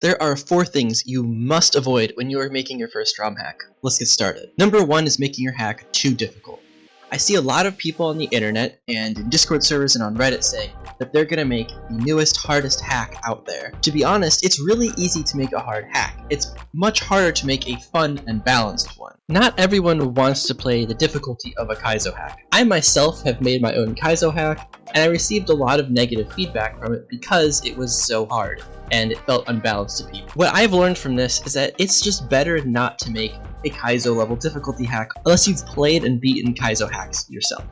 There are 4 things you must avoid when you are making your first ROM hack. Let's get started. Number 1 is making your hack too difficult. I see a lot of people on the internet and in Discord servers and on Reddit saying that they're gonna make the newest, hardest hack out there. To be honest, it's really easy to make a hard hack. It's much harder to make a fun and balanced one. Not everyone wants to play the difficulty of a Kaizo hack. I myself have made my own Kaizo hack, and I received a lot of negative feedback from it because it was so hard and it felt unbalanced to people. What I've learned from this is that it's just better not to make a Kaizo level difficulty hack unless you've played and beaten Kaizo hacks yourself.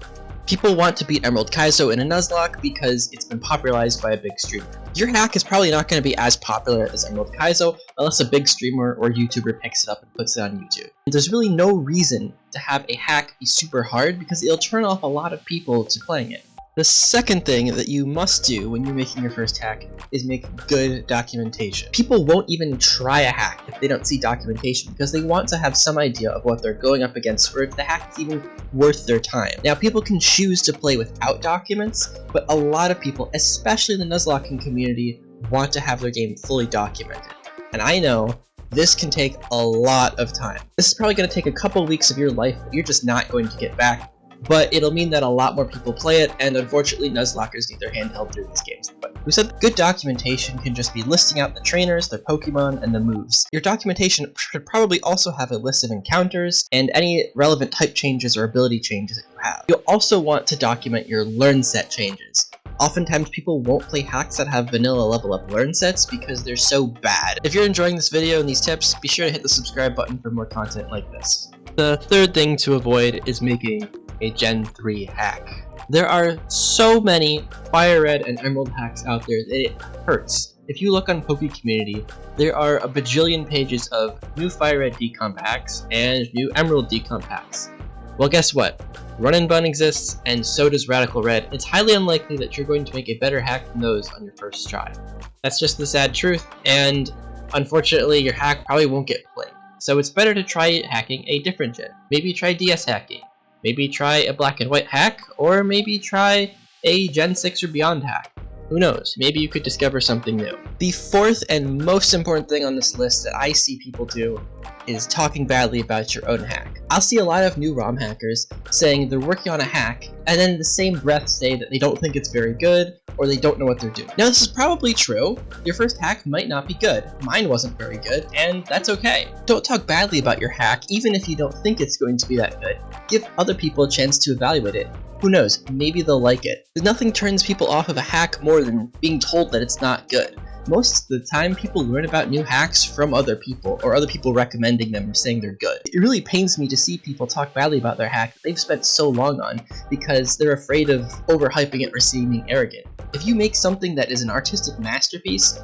People want to beat Emerald Kaizo in a Nuzlocke because it's been popularized by a big streamer. Your hack is probably not going to be as popular as Emerald Kaizo unless a big streamer or YouTuber picks it up and puts it on YouTube. There's really no reason to have a hack be super hard because it'll turn off a lot of people to playing it. The second thing that you must do when you're making your first hack is make good documentation. People won't even try a hack if they don't see documentation because they want to have some idea of what they're going up against or if the hack is even worth their time. Now, people can choose to play without documents, but a lot of people, especially in the Nuzlocking community, want to have their game fully documented. And I know this can take a lot of time. This is probably going to take a couple weeks of your life that you're just not going to get back. But it'll mean that a lot more people play it, and unfortunately Nuzlockers need their hand held through these games. But we said good documentation can just be listing out the trainers, their Pokemon, and the moves. Your documentation should probably also have a list of encounters, and any relevant type changes or ability changes that you have. You'll also want to document your learn set changes. Oftentimes people won't play hacks that have vanilla level up learn sets because they're so bad. If you're enjoying this video and these tips, be sure to hit the subscribe button for more content like this. The third thing to avoid is making a Gen 3 hack. There are so many Fire Red and Emerald hacks out there that it hurts. If you look on Poke Community, there are a bajillion pages of new Fire Red decomp hacks and new Emerald decomp hacks. Well, guess what? Run and Bun exists, and so does Radical Red. It's highly unlikely that you're going to make a better hack than those on your first try. That's just the sad truth, and unfortunately your hack probably won't get played. So it's better to try hacking a different gen. Maybe try DS hacking. Maybe try a black and white hack, or maybe try a Gen 6 or beyond hack. Who knows, maybe you could discover something new. The fourth and most important thing on this list that I see people do is talking badly about your own hack. I'll see a lot of new ROM hackers saying they're working on a hack, and then in the same breath say that they don't think it's very good, or they don't know what they're doing. Now, this is probably true. Your first hack might not be good. Mine wasn't very good, and that's okay. Don't talk badly about your hack, even if you don't think it's going to be that good. Give other people a chance to evaluate it. Who knows, maybe they'll like it. Nothing turns people off of a hack more than being told that it's not good. Most of the time, people learn about new hacks from other people, or other people recommending them or saying they're good. It really pains me to see people talk badly about their hack that they've spent so long on because they're afraid of overhyping it or seeming arrogant. If you make something that is an artistic masterpiece,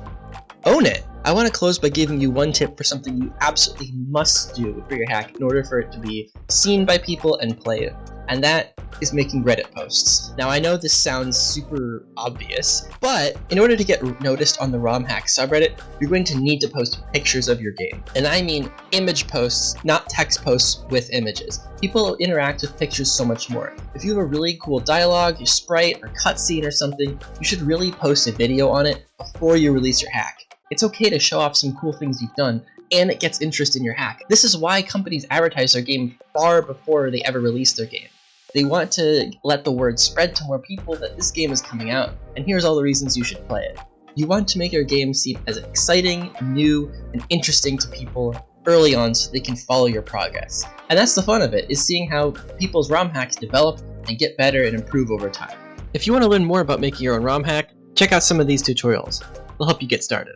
own it! I want to close by giving you one tip for something you absolutely must do for your hack in order for it to be seen by people and played, and that is making Reddit posts. Now, I know this sounds super obvious, but in order to get noticed on the ROM hack subreddit, you're going to need to post pictures of your game. And I mean image posts, not text posts with images. People interact with pictures so much more. If you have a really cool dialogue, your sprite, or cutscene or something, you should really post a video on it before you release your hack. It's okay to show off some cool things you've done, and it gets interest in your hack. This is why companies advertise their game far before they ever release their game. They want to let the word spread to more people that this game is coming out, and here's all the reasons you should play it. You want to make your game seem as exciting, new, and interesting to people early on so they can follow your progress. And that's the fun of it, is seeing how people's ROM hacks develop and get better and improve over time. If you want to learn more about making your own ROM hack, check out some of these tutorials. They'll help you get started.